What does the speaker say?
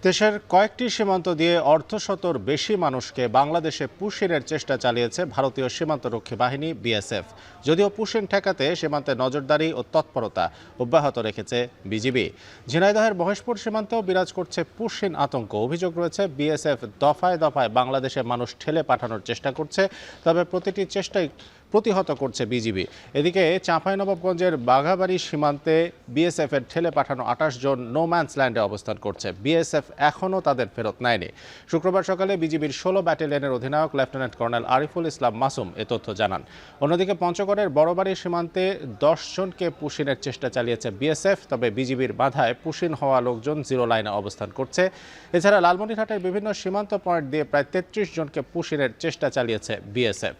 দেশের কয়েকটি সীমান্ত দিয়ে অর্ধশতর বেশি মানুষকে বাংলাদেশে পুশিনের চেষ্টা চালিয়েছে ভারতীয় সীমান্তরক্ষী বাহিনী বিএসএফ। যদিও পুশিন ঠেকাতে সীমান্তে নজরদারি ও তৎপরতা অব্যাহত রেখেছে বিজিবি। ঝিনাইদহের মহেশপুর সীমান্তেও বিরাজ করছে পুশিন আতঙ্ক। অভিযোগ রয়েছে বিএসএফ দফায় দফায় বাংলাদেশে মানুষ ঠেলে পাঠানোর চেষ্টা করছে, তবে প্রতিটি চেষ্টাই প্রতিহত করছে বিজিবি। এদিকে চাঁপাইনবাবগঞ্জের বাঘাবাড়ি সীমান্তে বিএসএফ এর ঠেলে পাঠানো ২৮ জন নোম্যান্স ল্যান্ডে অবস্থান করছে। বিএসএফ এখনও তাদের ফেরত নেয়নি। শুক্রবার সকালে বিজিবির ১৬ ব্যাটালিয়নের অধিনায়ক লেফটেন্যান্ট কর্নেল আরিফুল ইসলাম মাসুম এ তথ্য জানান। অন্যদিকে পঞ্চগড়ের বড়বাড়ি সীমান্তে ১০ জনকে পুশিনের চেষ্টা চালিয়েছে বিএসএফ, তবে বিজিবির বাধায় পুশিন হওয়া লোকজন জিরো লাইনে অবস্থান করছে। এছাড়া লালমনিরহাটের বিভিন্ন সীমান্ত পয়েন্ট দিয়ে প্রায় ৩৩ জনকে পুশিনের চেষ্টা চালিয়েছে বিএসএফ।